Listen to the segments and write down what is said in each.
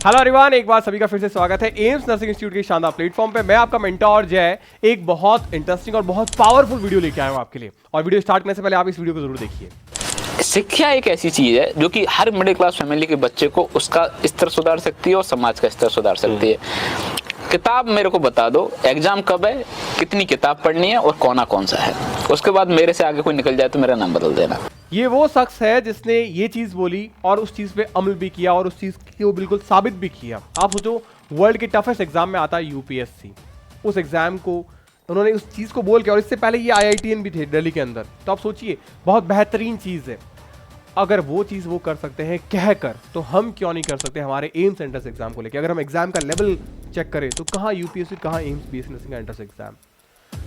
Hello everyone, एक बार सभी का फिर से स्वागत है एम्स नर्सिंग इंस्टीट्यूट के शानदार प्लेटफॉर्म पे। मैं आपका मेंटोर जय एक बहुत इंटरेस्टिंग और बहुत पावरफुल वीडियो लेके आया हूं आपके लिए। और वीडियो स्टार्ट करने से पहले आप इस वीडियो को जरूर देखिए। शिक्षा एक ऐसी चीज है जो कि हर मिडिल क्लास फैमिली के बच्चे को उसका स्तर सुधार सकती है और समाज का स्तर सुधार सकती है। किताब मेरे को बता दो, एग्जाम कब है, कितनी किताब पढ़नी है और कौन सा है। उसके बाद मेरे से आगे कोई निकल जाए तो मेरा नाम बदल देना। ये वो शख्स है जिसने ये चीज बोली और उस चीज पे अमल भी किया और उस चीज को बिल्कुल साबित भी किया। आप सोचो, वर्ल्ड के टफेस्ट एग्जाम में आता है यूपीएससी। उस एग्जाम को उन्होंने उस चीज को बोल के, और इससे पहले ये आईआईटीएन भी थे दिल्ली के अंदर। तो आप सोचिए, बहुत बेहतरीन चीज है। अगर वो चीज वो कर सकते हैं कहकर, तो हम क्यों नहीं कर सकते हमारे एम्स एंट्रेंस एग्जाम को लेकर। अगर हम एग्जाम का लेवल चेक करें तो कहाँ यूपीएससी, कहाँ एम्स बीएससी नर्सिंग का एंट्रेंस एग्जाम।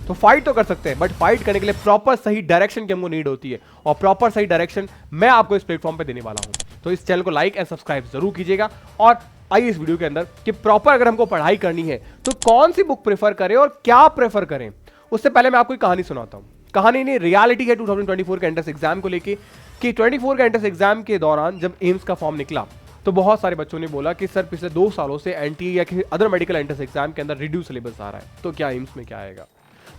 तो फाइट तो कर सकते हैं, बट फाइट करने के लिए प्रॉपर सही डायरेक्शन की हमको नीड होती है। और प्रॉपर सही डायरेक्शन मैं आपको इस प्लेटफॉर्म पे देने वाला हूं। तो इस चैनल को लाइक एंड सब्सक्राइब जरूर कीजिएगा। और आइए इस वीडियो के अंदर कि प्रॉपर अगर हमको पढ़ाई करनी है तो कौन सी बुक प्रेफर करें और क्या प्रेफर करें। उससे पहले मैं आपको एक कहानी सुनाता हूं। कहानी नहीं, रियलिटी है 2024 के एंट्रेंस एग्जाम को लेके। कि 24 के एंट्रेंस एग्जाम के दौरान जब एम्स का फॉर्म निकला तो बहुत सारे बच्चों ने बोला कि सर पिछले 2 सालों से एनटी या किसी अदर मेडिकल एंट्रेंस एग्जाम के अंदर रिड्यूस सिलेबस आ रहा है, तो क्या एम्स में क्या आएगा।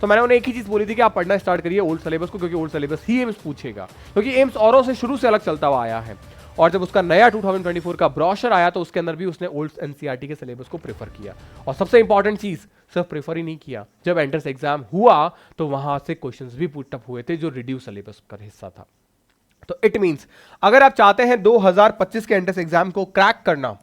तो मैंने उन्हें एक ही चीज बोली थी कि आप पढ़ना स्टार्ट करिए ओल्ड सिलेबस को, क्योंकि ओल्ड सिलेबस ही एम्स पूछेगा। क्योंकि एम्स औरों से शुरू से अलग चलता हुआ आया है। और जब उसका नया 2024 का ब्रोशर आया तो उसके अंदर भी उसने ओल्ड एनसीईआरटी के सिलेबस को प्रेफर किया। और सबसे इंपॉर्टेंट चीज, सिर्फ प्रेफर ही नहीं किया, जब एंट्रेंस एग्जाम हुआ तो वहां से क्वेश्चंस भी पुट अप हुए थे जो रिड्यूस सिलेबस का हिस्सा था। तो इट मींस अगर आप चाहते हैं 2025 के एंट्रेंस एग्जाम को क्रैक करना,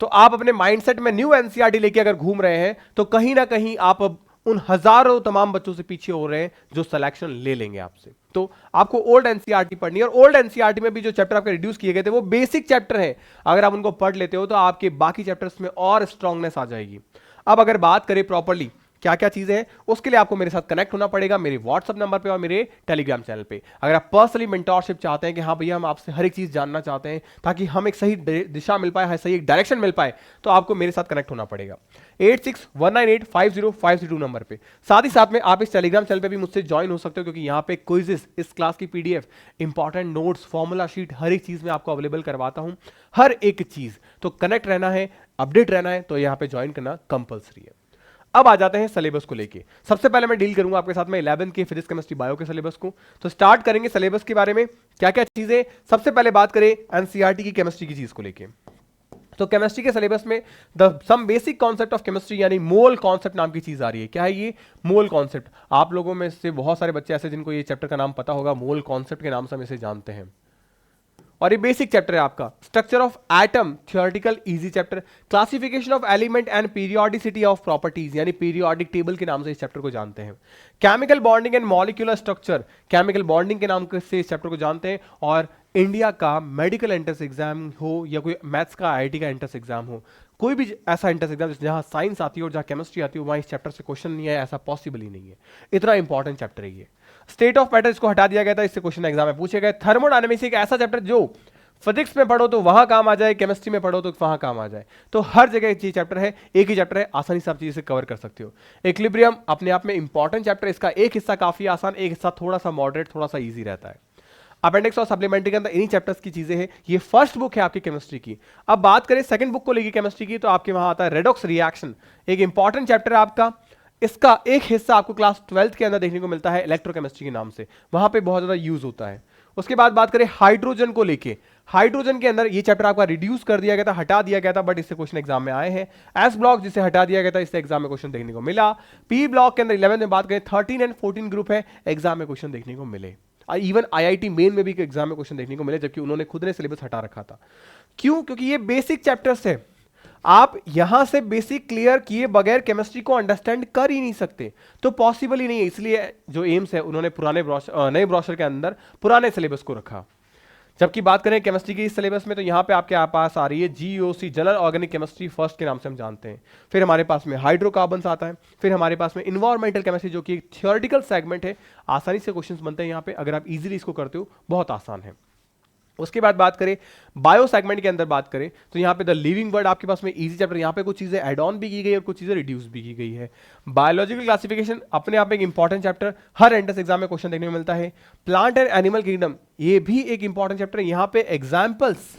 तो आप अपने माइंडसेट में न्यू एनसीईआरटी लेके अगर घूम रहे हैं तो कहीं ना कहीं आप उन हजारों तमाम बच्चों से पीछे हो रहे हैं जो सिलेक्शन ले लेंगे आपसे। तो आपको ओल्ड एनसीईआरटी पढ़नी है। और ओल्ड एनसीईआरटी में भी जो चैप्टर आपके रिड्यूस किए गए थे वो बेसिक चैप्टर हैं। अगर आप उनको पढ़ लेते हो तो आपके बाकी चैप्टर्स में और स्ट्रांगनेस आ जाएगी। अब अगर बात करें प्रॉपर्ली क्या क्या चीजें हैं, उसके लिए आपको मेरे साथ कनेक्ट होना पड़ेगा मेरे व्हाट्सएप नंबर पे और मेरे टेलीग्राम चैनल पे। अगर आप पर्सनली मेंटोरशिप चाहते हैं कि हाँ भैया हम आपसे हर एक चीज जानना चाहते हैं ताकि हम एक सही दिशा मिल पाए, सही एक डायरेक्शन मिल पाए, तो आपको मेरे साथ कनेक्ट होना पड़ेगा 8619850502 नंबर पे। साथ ही साथ में आप इस टेलीग्राम चैनल पे भी मुझसे ज्वाइन हो सकते हो, क्योंकि यहाँ पे क्विज़ेस, इस क्लास की PDF, important notes, formula sheet, हर एक चीज में आपको अवेलेबल करवाता हूँ। हर एक चीज। तो कनेक्ट रहना है, अपडेट रहना है, तो यहाँ पे ज्वाइन करना कंपल्सरी है। अब आ जाते हैं सिलेबस को लेके। सबसे पहले मैं डील करूंगा आपके साथ में 11th के फिजिक्स केमिस्ट्री बायो के सिलेबस को। तो स्टार्ट करेंगे सिलेबस के बारे में, क्या क्या चीजें। सबसे पहले बात करें एनसीईआरटी की केमिस्ट्री की चीज को लेके। तो केमिस्ट्री के सिलेबस में the some basic concept of chemistry यानी मोल कॉन्सेप्ट नाम की चीज आ रही है। क्या है ये मोल कॉन्सेप्ट? आप लोगों में से बहुत सारे बच्चे ऐसे जिनको ये चैप्टर का नाम पता होगा, मोल कॉन्सेप्ट के नाम से हम इसे जानते हैं। और ये बेसिक चैप्टर है आपका। Structure of atom theoretical easy chapter. Classification of element and periodicity of properties यानी पीरियोडिक टेबल के नाम से इस चैप्टर को जानते हैं। Chemical bonding and molecular structure, chemical bonding के नाम से इस चैप्टर को जानते हैं। और इंडिया का मेडिकल एंट्रेंस एग्जाम हो या कोई मैथ्स का आईआईटी का एंट्रेंस एग्जाम हो, कोई भी ऐसा एंट्रेंस एग्जाम जहां साइंस आती है और जहां केमिस्ट्री आती है, वहां इस चैप्टर से क्वेश्चन नहीं है, ऐसा पॉसिबल ही नहीं है। इतना इंपॉर्टेंट चैप्टर है ये। स्टेट ऑफ मैटर इसको हटा दिया गया था, इससे क्वेश्चन एग्जाम में पूछे गए। थर्मोडायनेमिक्स एक ऐसा चैप्टर जो फिजिक्स में पढ़ो तो वहां काम आ जाए, केमिस्ट्री में पढ़ो तो वहां काम आ जाए। तो हर जगह ये चैप्टर है, एक ही चैप्टर है, आसानी से आप चीजें कवर कर सकते हो। इक्विलिब्रियम अपने आप में इंपॉर्टेंट चैप्टर है। इसका एक हिस्सा काफी आसान, एक हिस्सा थोड़ा सा मॉडरेट, थोड़ा सा इजी रहता है। अपेंडिक्स और सप्लीमेंट्री के अंदर इन्हीं चैप्टर्स की चीजें हैं। ये फर्स्ट बुक है आपकी केमिस्ट्री की। अब बात करें सेकंड बुक को लेकर केमिस्ट्री की, तो आपके वहां आता है रेडॉक्स रिएक्शन, एक इंपॉर्टेंट चैप्टर है आपका। इसका एक हिस्सा आपको क्लास 12th के अंदर देखने को मिलता है इलेक्ट्रोकेमिस्ट्री के नाम से, वहां पे बहुत ज्यादा यूज होता है। उसके बाद बात करें हाइड्रोजन को लेके। हाइड्रोजन के अंदर ये चैप्टर आपका रिड्यूस कर दिया गया था, हटा दिया गया था, बट इससे क्वेश्चन एग्जाम में आए हैं। एस ब्लॉक जिसे हटा दिया गया था, इससे एग्जाम में क्वेश्चन देखने को मिला। पी ब्लॉक के अंदर 11th में बात करें 13 एंड 14 ग्रुप है, एग्जाम में क्वेश्चन देखने को मिले। इवन आईआईटी मेन में भी एग्जाम में क्वेश्चन देखने को मिले, जबकि उन्होंने खुद ने सिलेबस हटा रखा था। क्यों? क्योंकि ये बेसिक चैप्टर्स है। आप यहां से बेसिक क्लियर किए बगैर केमिस्ट्री को अंडरस्टैंड कर ही नहीं सकते, तो पॉसिबल ही नहीं है। इसलिए जो एम्स है उन्होंने नए ब्रोशर के अंदर पुराने सिलेबस को रखा। जबकि बात करें केमिस्ट्री की इस सिलेबस में, तो यहाँ पे आपके पास आ रही है GOC, general organic chemistry first के नाम से हम जानते हैं। फिर हमारे पास में हाइड्रोकार्बन्स आता है। फिर हमारे पास में इन्वायरमेंटल केमिस्ट्री जो कि एक थियोरेटिकल सेगमेंट है। आसानी से क्वेश्चंस बनते हैं यहाँ पे, अगर आप इजीली इसको करते हो, बहुत आसान है। उसके बाद बात करें बायो सेगमेंट के अंदर बात करें, तो यहाँ पे द लिविंग वर्ड आपके पास में इजी चैप्टर, यहाँ पे कुछ चीजें एड ऑन भी की गई और कुछ चीजें रिड्यूस भी की गई है। बायोलॉजिकल क्लासिफिकेशन अपने आप एक इंपॉर्टेंट चैप्टर, हर एंट्रेंस एग्जाम में क्वेश्चन देखने को मिलता है। प्लांट एंड एनिमल किंगडम, ये भी एक इंपॉर्टेंट चैप्टर है। यहाँ पे एग्जाम्पल्स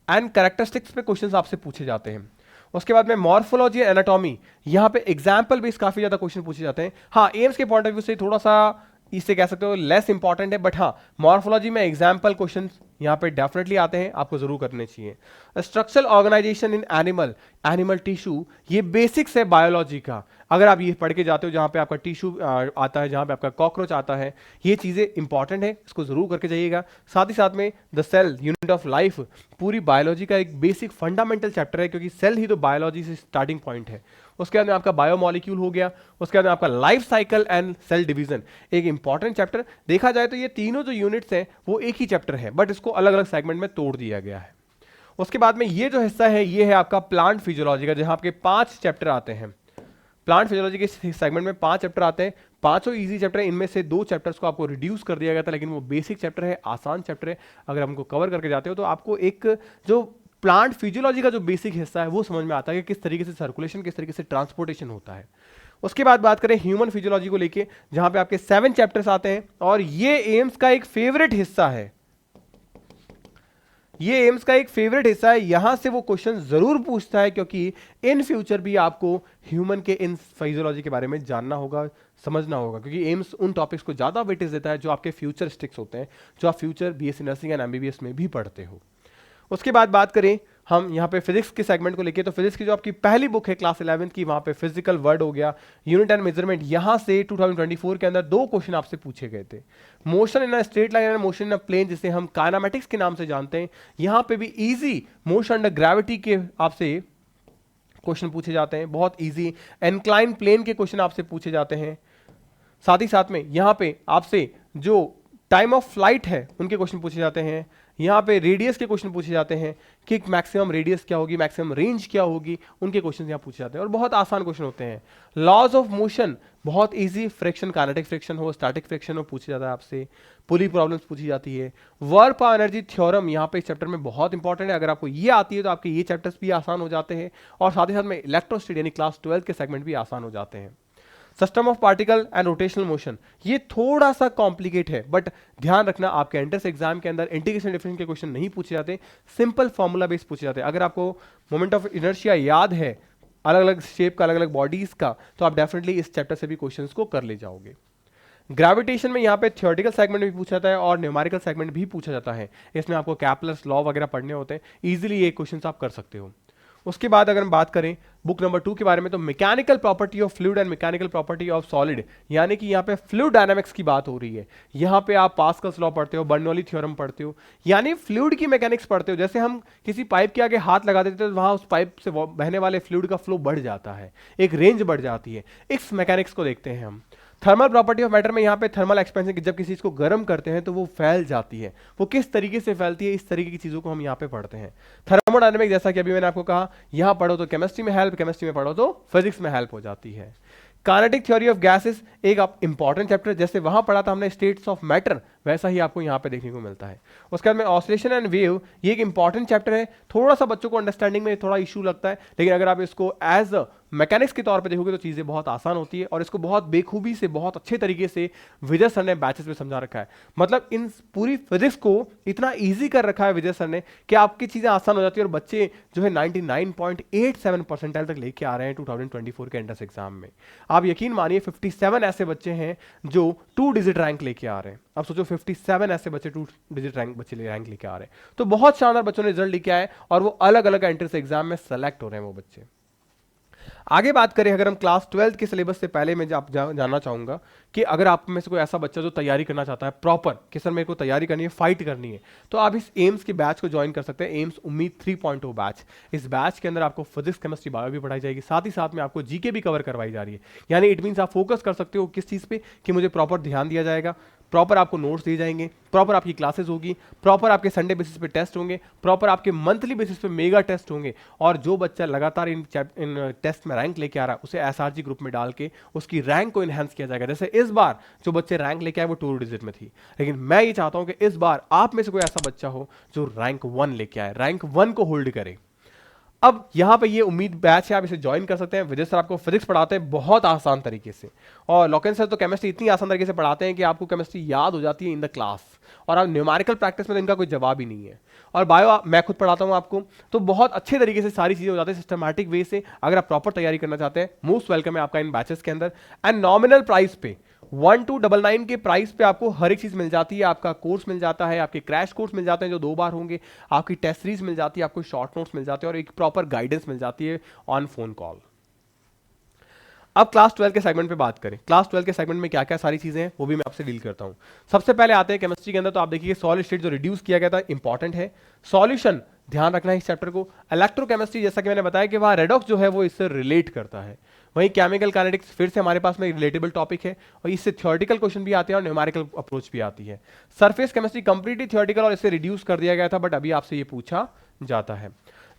एंड कैरेक्टरिस्टिक्स पे क्वेश्चंस आपसे पूछे जाते हैं। उसके बाद में मॉर्फोलॉजी एंड एनाटॉमी, यहाँ पे एग्जाम्पल बेस्ड काफी ज्यादा क्वेश्चन पूछे जाते हैं। हाँ, एम्स के पॉइंट ऑफ व्यू से थोड़ा सा इससे कह सकते हो लेस इंपॉर्टेंट है, बट हाँ मॉर्फोलॉजी में एग्जाम्पल क्वेश्चन यहाँ पे डेफिनेटली आते हैं, आपको जरूर करने चाहिए। Structural organisation in animal tissue, ये बेसिक्स है बायोलॉजी का। अगर आप ये पढ़ के जाते हो जहाँ पे आपका टिश्यू आता है, जहाँ पे आपका कॉकरोच आता है, ये चीज़ें इंपॉर्टेंट है, इसको जरूर करके जाइएगा। साथ ही साथ में the cell unit of life, पूरी बायोलॉजी का एक बेसिक फंडामेंटल चैप्टर है, क्योंकि सेल ही तो बायोलॉजी से स्टार्टिंग पॉइंट है। उसके बाद में आपका बायोमॉलिक्यूल हो गया, उसके बाद में आपका life cycle and cell division, एक इंपॉर्टेंट चैप्टर। देखा जाए तो ये तीनों जो यूनिट्स हैं वो एक ही चैप्टर है, बट इसको अलग अलग सेगमेंट में तोड़ दिया गया है। उसके बाद में ये जो हिस्सा है ये है आपका प्लांट फिजियोलॉजी का, जहां आपके 5 चैप्टर आते हैं। प्लांट फिजियोलॉजी के सेगमेंट में 5 चैप्टर आते हैं, पांचों इजी चैप्टर है। इनमें से 2 चैप्टर्स को आपको रिड्यूस कर दिया गया था, लेकिन वो बेसिक चैप्टर है, आसान चैप्टर है। अगर हम उनको कवर करके जाते हो तो आपको एक जो प्लांट फिजियोलॉजी का जो बेसिक हिस्सा है वो समझ में आता है कि किस तरीके से सर्कुलेशन, किस तरीके से ट्रांसपोर्टेशन होता है। उसके बाद बात करें ह्यूमन फिजियोलॉजी को लेके, जहां पे आपके 7 चैप्टर्स आते हैं, और ये एम्स का एक फेवरेट हिस्सा है। ये एम्स का एक फेवरेट हिस्सा है, यहां से वो क्वेश्चन जरूर पूछता है, क्योंकि इन फ्यूचर भी आपको ह्यूमन के इन फिजियोलॉजी के बारे में जानना होगा, समझना होगा, क्योंकि एम्स उन टॉपिक्स को ज्यादा वेटेज देता है जो आपके फ्यूचर स्टिक्स होते हैं, जो आप future BSc nursing and MBBS में भी पढ़ते हो। उसके बाद बात करें हम यहाँ पे फिजिक्स के सेगमेंट को लेके, तो फिजिक्स की जो आपकी पहली बुक है क्लास 11 की, वहां पे फिजिकल वर्ड हो गया, यूनिट एंड मेजरमेंट। यहां से 2024 के अंदर 2 क्वेश्चन आपसे पूछे गए थे। Motion in a straight line and motion in a plane, जिसे हम काइनेमेटिक्स के नाम से जानते हैं, यहां पे भी इजी मोशन अंडर ग्रेविटी के आपसे क्वेश्चन पूछे जाते हैं, बहुत इजी। इंक्लाइन प्लेन के क्वेश्चन आपसे पूछे जाते हैं। साथ ही साथ में यहां पे आपसे जो टाइम ऑफ फ्लाइट है उनके क्वेश्चन पूछे जाते हैं, यहाँ पे रेडियस के क्वेश्चन पूछे जाते हैं कि मैक्सिमम रेडियस क्या होगी, मैक्सिमम रेंज क्या होगी, उनके क्वेश्चन यहाँ पूछे जाते हैं, और बहुत आसान क्वेश्चन होते हैं। लॉज ऑफ मोशन बहुत इजी, फ्रिक्शन, काइनेटिक फ्रिक्शन हो, स्टैटिक फ्रिक्शन हो, पूछा जाता है आपसे। पुली प्रॉब्लम्स पूछी जाती है। वर्क पावर एनर्जी थ्योरम यहाँ पे इस चैप्टर में बहुत इंपॉर्टेंट है, अगर आपको ये आती है तो आपके ये चैप्टर्स भी आसान हो जाते हैं, और साथ ही साथ में इलेक्ट्रोस्टैटिक यानी क्लास 12 के सेगमेंट भी आसान हो जाते हैं। System of particle and rotational motion, ये थोड़ा सा कॉम्प्लिकेट है, बट ध्यान रखना आपके एंट्रेंस एग्जाम के अंदर इंटीग्रेशन डिफरेंशियल के क्वेश्चन नहीं पूछे जाते, सिंपल फॉर्मूला बेस्ड पूछे जाते हैं। अगर आपको मोमेंट ऑफ इनर्शिया याद है, अलग अलग शेप का, अलग अलग बॉडीज का, तो आप डेफिनेटली इस चैप्टर से भी क्वेश्चंस को कर ले जाओगे। ग्रेविटेशन में यहाँ पे थियोरेटिकल सेगमेंट भी पूछा जाता है और न्यूमेरिकल सेगमेंट भी पूछा जाता है। इसमें आपको कैपलर्स लॉ वगैरह पढ़ने होते हैं, इजीली ये क्वेश्चंस आप कर सकते हो। उसके बाद अगर हम बात करें बुक नंबर 2 के बारे में, तो mechanical property of fluid and mechanical property of solid, यानी कि यहाँ पे फ्लूइड डायनामिक्स की बात हो रही है। यहाँ पे आप पास्कल्स लॉ पढ़ते हो, बर्नौली थ्योरम पढ़ते हो, यानी फ्लूइड की मैकेनिक्स पढ़ते हो। जैसे हम किसी पाइप के आगे हाथ लगा देते हैं तो वहां उस पाइप से बहने वाले फ्लूइड का फ्लो बढ़ जाता है, एक रेंज बढ़ जाती है। इस मैकेनिक्स को देखते हैं हम। थर्मल प्रॉपर्टी ऑफ मैटर में यहाँ पे थर्मल एक्सपेंशन, जब किसी चीज को गर्म करते हैं तो वो फैल जाती है, वो किस तरीके से फैलती है, इस तरीके की चीजों को हम यहाँ पे पढ़ते हैं। थर्मोडायनेमिक्स, जैसा कि अभी मैंने आपको कहा, यहाँ पढ़ो तो केमिस्ट्री में हेल्प, केमिस्ट्री में पढ़ो तो फिजिक्स में हेल्प हो जाती है। काइनेटिक थ्योरी ऑफ गैसेस एक इंपॉर्टेंट चैप्टर, जैसे वहां पढ़ा था हमने स्टेट्स ऑफ मैटर, वैसा ही आपको यहाँ पे देखने को मिलता है। उसके बाद में ऑसिलेशन एंड वेव, ये एक इंपॉर्टेंट चैप्टर है, थोड़ा सा बच्चों को अंडरस्टैंडिंग में थोड़ा इशू लगता है, लेकिन अगर आप इसको एज अ मैकेनिक्स के तौर पे देखोगे तो चीजें बहुत आसान होती है, और इसको बहुत बेखूबी से, बहुत अच्छे तरीके से विजय सर ने बैचेस में समझा रखा है। मतलब इन पूरी फिजिक्स को इतना इजी कर रखा है विजय सर ने कि आपकी चीजें आसान हो जाती है, और बच्चे जो है 99.87 परसेंटाइल तक लेके आ रहे हैं 2024 के एंट्रेंस एग्जाम में। आप यकीन मानिए 57 ऐसे बच्चे हैं जो 2 डिजिट रैंक लेके आ रहे हैं। अब सोचो 57 ऐसे बच्चे 2 डिजिट रैंक रैंक लेके आ रहे हैं, तो बहुत शानदार बच्चों ने रिजल्ट लेके आए, और वो अलग अलग एंट्रेंस एग्जाम में सेलेक्ट हो रहे हैं वो बच्चे। आगे बात करें अगर हम क्लास 12 के सिलेबस से पहले मैं जानना चाहूंगा कि अगर आप में से कोई ऐसा बच्चा जो तैयारी करना चाहता है प्रॉपर कि सर मेरे को तैयारी करनी है, फाइट करनी है, तो आप इस एम्स के बैच को ज्वाइन कर सकते हैं, एम्स उम्मीद 3.0 बैच। इस बैच के अंदर आपको फिजिक्स, केमिस्ट्री, बायो भी पढ़ाई जाएगी, साथ ही साथ में आपको जीके भी कवर करवाई जा रही है। यानी इट मीन्स आप फोकस कर सकते हो किस चीज पे कि मुझे प्रॉपर ध्यान दिया जाएगा, प्रॉपर आपको नोट्स दिए जाएंगे, प्रॉपर आपकी क्लासेस होगी, प्रॉपर आपके संडे बेसिस पे टेस्ट होंगे, प्रॉपर आपके मंथली बेसिस पे मेगा टेस्ट होंगे, और जो बच्चा लगातार इन टेस्ट में रैंक लेके आ रहा है उसे एसआरजी ग्रुप में डाल के उसकी रैंक को इनहेंस किया जाएगा। जैसे इस बार जो बच्चे रैंक लेके आए वो 2 डिजिट में थी, लेकिन मैं ये चाहता हूं कि इस बार आप में से कोई ऐसा बच्चा हो जो रैंक 1 लेके आए, रैंक 1 को होल्ड करे। अब यहाँ पे ये उम्मीद बैच है, आप इसे ज्वाइन कर सकते हैं। विजय सर आपको फिजिक्स पढ़ाते हैं बहुत आसान तरीके से, और लॉकेन सर तो केमिस्ट्री इतनी आसान तरीके से पढ़ाते हैं कि आपको केमिस्ट्री याद हो जाती है इन द क्लास, और आप न्यूमेरिकल प्रैक्टिस में तो इनका कोई जवाब ही नहीं है। और बायो मैं खुद पढ़ाता हूँ आपको, तो बहुत अच्छे तरीके से सारी चीजें हो जाती है सिस्टमैटिक वे से। अगर आप प्रॉपर तैयारी करना चाहते हैं, मोस्ट वेलकम है आपका इन बैचेस के अंदर। एंड नॉमिनल प्राइस पे 1299 के प्राइस पे आपको हर एक चीज मिल जाती है। आपका कोर्स मिल जाता है, आपके क्रैश कोर्स मिल जाते हैं जो 2 बार होंगे, आपकी टेस्ट सीरीज मिल जाती है, आपको शॉर्ट नोट्स मिल जाते हैं, और एक प्रॉपर गाइडेंस मिल जाती है ऑन फोन कॉल। अब क्लास 12 के सेगमेंट पे बात करें। क्लास 12 के सेगमेंट में क्या क्या सारी चीजें हैं वो भी मैं आपसे डील करता हूं। सबसे पहले आते हैं केमिस्ट्री के अंदर, तो आप देखिए सॉलिड स्टेट जो रिड्यूस किया गया था इंपॉर्टेंट है। सॉल्यूशन ध्यान रखना है इस चैप्टर को। इलेक्ट्रोकेमिस्ट्री जैसा कि मैंने बताया कि वहां रेडॉक्स जो है वो इससे रिलेट करता है। वहीं केमिकल काइनेटिक्स फिर से हमारे पास में रिलेटेबल टॉपिक है, और इससे थ्योरेटिकल क्वेश्चन भी आते हैं और न्यूमेरिकल अप्रोच भी आती है। सरफेस केमिस्ट्री कंप्लीटली थ्योरेटिकल और इससे रिड्यूस कर दिया गया था, बट अभी आपसे ये पूछा जाता है।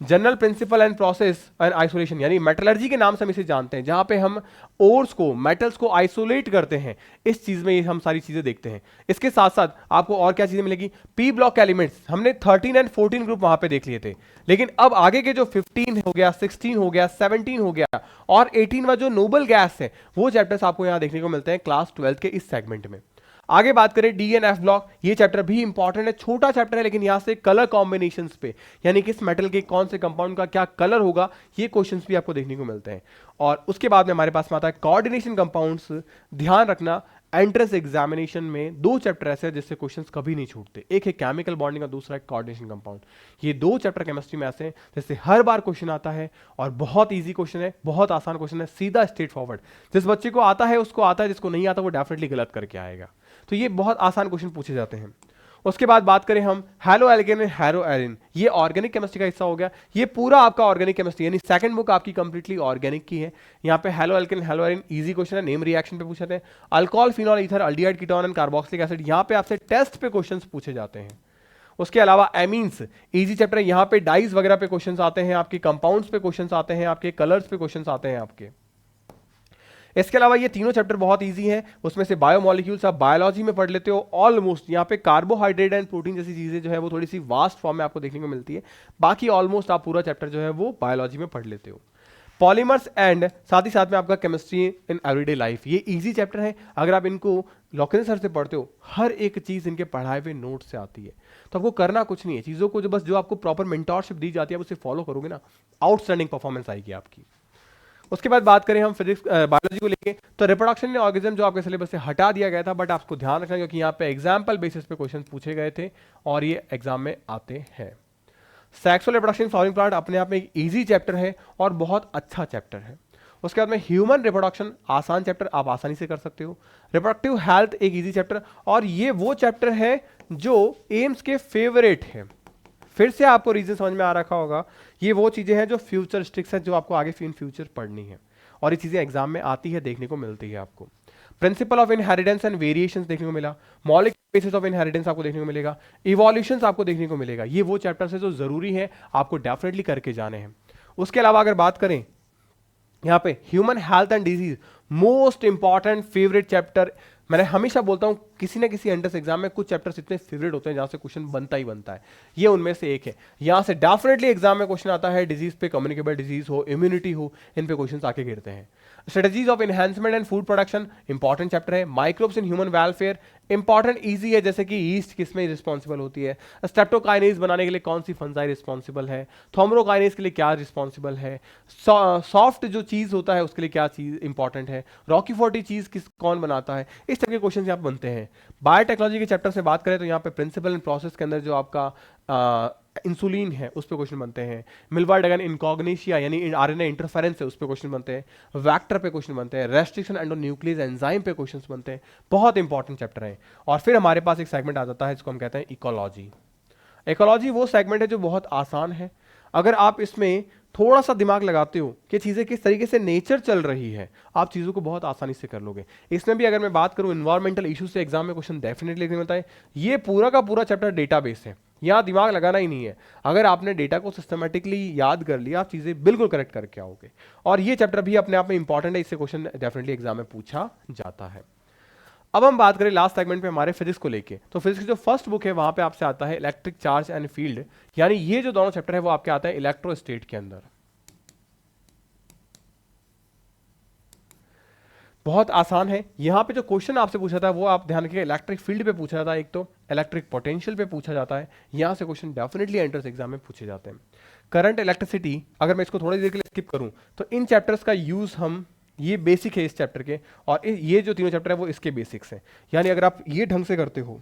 General principle and process and isolation, यानी मेटलर्जी के नाम से हम इसे जानते हैं, जहां पे हम ओर्स को, मेटल्स को आइसोलेट करते हैं, इस चीज में हम सारी चीजें देखते हैं। इसके साथ साथ आपको और क्या चीजें मिलेगी, पी ब्लॉक एलिमेंट्स, हमने 13 एंड 14 ग्रुप वहां पे देख लिए थे, लेकिन अब आगे के जो 15 हो गया, 16 हो गया, 17 हो गया और 18वां जो नोबल गैस है, वो चैप्टर्स आपको यहां देखने को मिलते हैं क्लास 12 के इस सेगमेंट में। आगे बात करें डी एन एफ ब्लॉक, ये चैप्टर भी इंपॉर्टेंट है, छोटा चैप्टर है, लेकिन यहां से कलर कॉम्बिनेशंस पे, यानी किस मेटल के कौन से कंपाउंड का क्या कलर होगा, ये क्वेश्चंस भी आपको देखने को मिलते हैं। और उसके बाद में हमारे पास में आता है कोऑर्डिनेशन कंपाउंड्स। ध्यान रखना एंट्रेंस एग्जामिनेशन में 2 चैप्टर ऐसे हैं जिससे क्वेश्चंस कभी नहीं छूटते, एक है केमिकल बॉन्डिंग और दूसरा है कोऑर्डिनेशन कंपाउंड। ये 2 चैप्टर केमिस्ट्री में ऐसे हैं जिससे हर बार क्वेश्चन आता है, और बहुत इजी क्वेश्चन है, बहुत आसान क्वेश्चन है, सीधा स्ट्रेट फॉरवर्ड। जिस बच्चे को आता है उसको आता है, जिसको नहीं आता वो डेफिनेटली गलत करके आएगा। तो ये बहुत आसान क्वेश्चन पूछे जाते हैं। उसके बाद बात करें हम haloalkane and haloarene, ये ऑर्गेनिक केमिस्ट्री का हिस्सा हो गया। ये पूरा आपका ऑर्गेनिक केमिस्ट्री, यानी सेकंड बुक आपकी कंप्लीटली ऑर्गेनिक की है। यहाँ पे haloalkane haloarene easy question है, नेम रिएक्शन पे पूछे थे। Alcohol phenol ether aldehyde ketone and carboxylic acid, यहाँ पे आपसे टेस्ट पे क्वेश्चंस पूछे जाते हैं। उसके अलावा एमीन्स इजी चैप्टर है, यहाँ पे डाइज वगैरह पे क्वेश्चंस आते हैं, आपके कंपाउंड्स पे क्वेश्चंस आते हैं, आपके कलर्स पे क्वेश्चंस आते हैं आपके। इसके अलावा ये तीनों चैप्टर बहुत इजी हैं, उसमें से बायोमोलिक्यूल्स आप बायोलॉजी में पढ़ लेते हो ऑलमोस्ट। यहाँ पे कार्बोहाइड्रेट एंड प्रोटीन जैसी चीजें जो है वो थोड़ी सी वास्ट फॉर्म में आपको देखने को मिलती है, बाकी ऑलमोस्ट आप पूरा चैप्टर जो है वो बायोलॉजी में पढ़ लेते हो। पॉलीमर्स एंड साथ ही साथ में आपका केमिस्ट्री इन एवरीडे लाइफ, ये इजी चैप्टर है। अगर आप इनको लॉकेन सर से पढ़ते हो, हर एक चीज इनके पढ़ाए हुए नोट से आती है, तो आपको करना कुछ नहीं है, चीजों को जो आपको प्रॉपर मेंटोरशिप दी जाती है उसे फॉलो करोगे ना, आउटस्टैंडिंग परफॉर्मेंस आएगी आपकी। उसके बाद बात करें हम फिजिक्स बायोलॉजी को लेके, तो रिप्रोडक्शन इन ऑर्गेनिज्म जो आपके सिलेबस से हटा दिया गया था, बट आपको ध्यान रखना क्योंकि यहाँ पे एग्जाम्पल बेसिस पे क्वेश्चन पूछे गए थे और ये एग्जाम में आते हैं। सेक्सुअल रिप्रोडक्शन फ्लावरिंग प्लांट अपने आप में एक इजी चैप्टर है और बहुत अच्छा चैप्टर है। उसके बाद में ह्यूमन रिप्रोडक्शन आसान चैप्टर, आप आसानी से कर सकते हो। रिप्रोडक्टिव हेल्थ एक इजी चैप्टर, और ये वो चैप्टर है जो एम्स के फेवरेट है। फिर से आपको रीजन समझ में आ रखा होगा, ये वो चीजें हैं जो फ्यूचर स्टिक्स है, जो आपको आगे इन फ्यूचर पढ़नी है, और ये चीजें एग्जाम में आती है, देखने को मिलती है आपको। Principle of inheritance and variations देखने को मिला, मॉलिक्यूलर बेसिस ऑफ इनहेरिटेंस आपको देखने को मिलेगा, इवोल्यूशंस आपको देखने को मिलेगा। ये वो चैप्टर्स है जो जरूरी है, आपको डेफिनेटली करके जाने हैं। उसके अलावा अगर बात करें यहाँ पे human health and disease, most important favourite chapter. मैंने हमेशा बोलता हूं किसी ना किसी एंट्रेंस एग्जाम में कुछ चैप्टर्स इतने फेवरेट होते हैं जहां से क्वेश्चन बनता ही बनता है, ये उनमें से एक है। यहां से डेफिनेटली एग्जाम में क्वेश्चन आता है, डिजीज पे, कम्युनिकेबल डिजीज हो, इम्यूनिटी हो, इन पे क्वेश्चन आके गिरते हैं। Strategies of enhancement and food production important chapter है। Microbes in human welfare important easy है, जैसे कि ईस्ट किसमें रिस्पॉन्सिबल होती है, स्ट्रेप्टोकाइनेज बनाने के लिए कौन सी फंजाई रिस्पॉन्सिबल है, थोम्ब्रोकाइनेज के लिए क्या रिस्पॉन्सिबल है, सॉफ्ट जो चीज होता है उसके लिए क्या चीज इंपॉर्टेंट है, रॉकी चीज कौन बनाता है, इस तरह के क्वेश्चन यहाँ बनते हैं। बायोटेक्नोलॉजी के चैप्टर से बात करें तो यहाँ पे प्रिंसिपल एंड प्रोसेस के अंदर जो आपका इंसुलिन है उस पर क्वेश्चन बनते हैं। मिल्वा डगन इनकॉग्निशिया यानी आरएनए इंटरफेरेंस है उस पर क्वेश्चन बनते हैं। वेक्टर पे क्वेश्चन बनते हैं। रेस्ट्रिक्शन एंडोन्यूक्लियस एंजाइम पे क्वेश्चन बनते हैं। बहुत इंपॉर्टेंट चैप्टर है। और फिर हमारे पास एक सेगमेंट आ जाता है जिसको हम कहते हैं इकोलॉजी। इकोलॉजी वो सेगमेंट है जो बहुत आसान है, अगर आप इसमें थोड़ा सा दिमाग लगाते हो कि चीजें किस तरीके से नेचर चल रही है, आप चीजों को बहुत आसानी से कर लोगे। इसमें भी अगर मैं बात करूं एनवायरमेंटल इश्यूज से एग्जाम में क्वेश्चन डेफिनेटली लिखने मिलता है। ये पूरा का पूरा चैप्टर डेटाबेस है, यहां दिमाग लगाना ही नहीं है। अगर आपने डेटा को सिस्टमेटिकली याद कर लिया, आप चीजें बिल्कुल करेक्ट करके आओगे। और ये चैप्टर भी अपने आप में इंपॉर्टेंट है, इससे क्वेश्चन डेफिनेटली एग्जाम में पूछा जाता है। अब हम बात करें लास्ट सेगमेंट पे हमारे फिजिक्स को लेके, तो फिजिक्स की जो फर्स्ट बुक है वहां पे आपसे आता है इलेक्ट्रिक चार्ज एंड फील्ड, यानी ये जो दोनों चैप्टर है वो आपके आता है इलेक्ट्रोस्टेट के अंदर। बहुत आसान है। यहाँ पे जो क्वेश्चन आपसे पूछा था वो आप ध्यान रखिए, इलेक्ट्रिक फील्ड पे पूछा जाता है, एक तो इलेक्ट्रिक पोटेंशियल पे पूछा जाता है। यहाँ से क्वेश्चन डेफिनेटली एंट्रेंस एग्जाम में पूछे जाते हैं। करंट इलेक्ट्रिसिटी, अगर मैं इसको थोड़ी देर के लिए स्किप करूँ तो इन चैप्टर्स का यूज हम, ये बेसिक है इस चैप्टर के, और ये जो तीनों चैप्टर है वो इसके बेसिक्स हैं। यानी अगर आप ये ढंग से करते हो,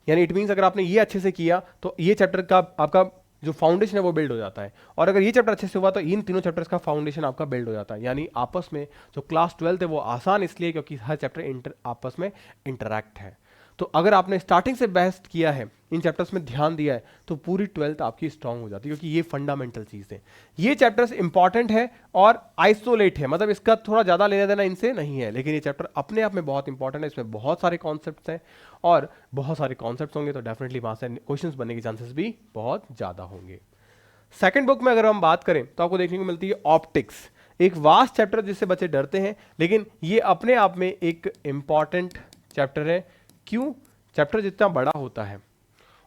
यानी इट मीन्स अगर आपने ये अच्छे से किया तो ये चैप्टर का आपका जो फाउंडेशन है वो बिल्ड हो जाता है, और अगर ये चैप्टर अच्छे से हुआ तो इन तीनों चैप्टर्स का फाउंडेशन आपका बिल्ड हो जाता है। यानी आपस में जो क्लास 12 है वो आसान इसलिए क्योंकि हर चैप्टर आपस में इंटरैक्ट है। तो अगर आपने स्टार्टिंग से बेस्ट किया है, इन चैप्टर्स में ध्यान दिया है, तो पूरी 12th आपकी स्ट्रांग हो जाती है, क्योंकि ये फंडामेंटल चीज़ है। ये चैप्टर्स इंपॉर्टेंट है और आइसोलेट है, मतलब इसका थोड़ा ज़्यादा लेना देना इनसे नहीं है, लेकिन ये चैप्टर अपने आप में बहुत इंपॉर्टेंट है। इसमें बहुत सारे कॉन्सेप्ट्स हैं, और बहुत सारे कॉन्सेप्ट्स होंगे तो डेफिनेटली वहाँ से क्वेश्चंस बनने के चांसेस भी बहुत ज़्यादा होंगे। सेकंड बुक में अगर हम बात करें तो आपको देखने को मिलती है ऑप्टिक्स, एक वास्ट चैप्टर जिससे बच्चे डरते हैं, लेकिन ये अपने आप में एक इंपॉर्टेंट चैप्टर है। क्यों? चैप्टर जितना बड़ा होता है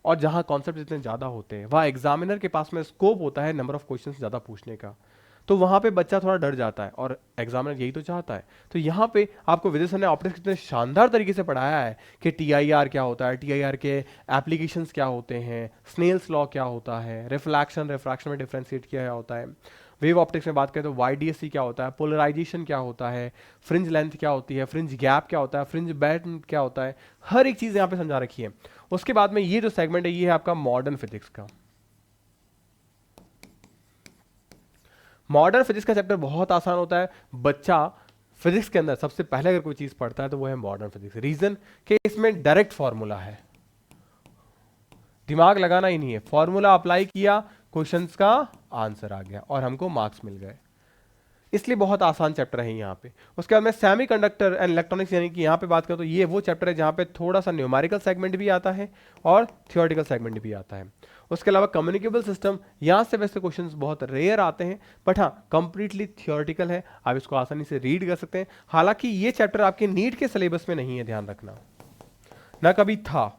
और जहां कॉन्सेप्ट जितने ज़्यादा होते हैं, वहाँ एग्जामिनर के पास में स्कोप होता है नंबर ऑफ क्वेश्चन ज़्यादा पूछने का, तो वहाँ पे बच्चा थोड़ा डर जाता है, और एग्जामिनर यही तो चाहता है। तो यहाँ पे आपको विजय सर ने ऑप्टिक्स कितने शानदार तरीके से पढ़ाया है कि टीआईआर क्या होता है, टीआईआर के एप्लीकेशंस क्या होते हैं, स्नेल्स लॉ क्या होता है, रिफ्लैक्शन रिफ्रैक्शन में डिफ्रेंशिएट क्या होता है, वेव ऑप्टिक्स में बात करें तो वाईडीएससी क्या होता है, पोलराइजेशन क्या होता है, फ्रिंज लेंथ क्या होती है, फ्रिंज गैप क्या होता है, फ्रिंज बैंड क्या होता है, हर एक चीज़ यहाँ पे समझा रखी है। उसके बाद में ये जो सेगमेंट है ये है आपका मॉडर्न फिजिक्स का। मॉडर्न फिजिक्स का चैप्टर बहुत आसान होता है। बच्चा फिजिक्स के अंदर सबसे पहले अगर कोई चीज़ पढ़ता है तो वो है मॉडर्न फिजिक्स। रीजन कि इसमें डायरेक्ट फॉर्मूला है, दिमाग लगाना ही नहीं है, फॉर्मूला अप्लाई किया, क्वेश्चंस का आंसर आ गया और हमको मार्क्स मिल गए, इसलिए बहुत आसान चैप्टर है यहाँ पे। उसके बाद में सेमीकंडक्टर एंड इलेक्ट्रॉनिक्स, यानी कि यहाँ पे बात करें तो ये वो चैप्टर है जहाँ पे थोड़ा सा न्यूमेरिकल सेगमेंट भी आता है और थियोरेटिकल सेगमेंट भी आता है। उसके अलावा कम्युनिकेबल सिस्टम, यहाँ से वैसे क्वेश्चंस बहुत रेयर आते हैं, बट हाँ कंप्लीटली थियोरेटिकल है, आप इसको आसानी से रीड कर सकते हैं। हालांकि ये चैप्टर आपके नीट के सिलेबस में नहीं है, ध्यान रखना, ना कभी था,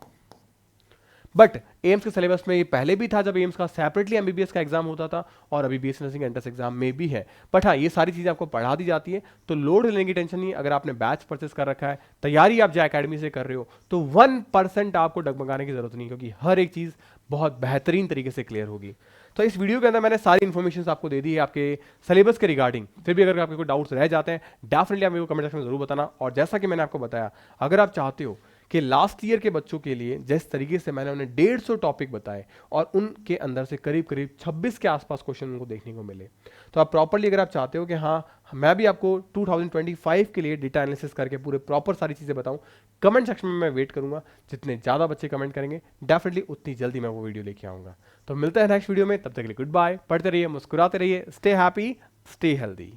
बट एम्स के सिलेबस में ये पहले भी था जब एम्स का सेपरेटली एमबीबीएस का एग्जाम होता था, और अभी बीएससी नर्सिंग एंट्रेंस एग्जाम में भी है। बट हाँ ये सारी चीज़ें आपको पढ़ा दी जाती है, तो लोड लेने की टेंशन नहीं। अगर आपने बैच परचेस कर रखा है, तैयारी आप जो अकेडमी से कर रहे हो, तो 1% आपको डगमगाने की जरूरत नहीं, क्योंकि हर एक चीज़ बहुत बेहतरीन तरीके से क्लियर होगी। तो इस वीडियो के अंदर मैंने सारी इन्फॉर्मेशन आपको दे दी है आपके सिलेबस के रिगार्डिंग। फिर भी अगर आपके कोई डाउट्स रह जाते हैं, डेफिनेटली आप मेरे को कमेंट सेक्शन में जरूर बताना। और जैसा कि मैंने आपको बताया, अगर आप चाहते हो कि लास्ट ईयर के बच्चों के लिए जिस तरीके से मैंने उन्हें 150 टॉपिक बताए और उनके अंदर से करीब करीब 26 के आसपास क्वेश्चन उनको देखने को मिले, तो आप प्रॉपर्ली अगर आप चाहते हो कि हाँ मैं भी आपको 2025 के लिए डेटा एनालिसिस करके पूरे प्रॉपर सारी चीज़ें बताऊं, कमेंट सेक्शन में मैं वेट करूंगा। जितने ज़्यादा बच्चे कमेंट करेंगे डेफिनेटली उतनी जल्दी मैं वो वीडियो लेके आऊँगा। तो मिलते हैं नेक्स्ट वीडियो में, तब तक के लिए गुड बाय। पढ़ते रहिए, मुस्कुराते रहिए, स्टे हैप्पी, स्टे हेल्दी।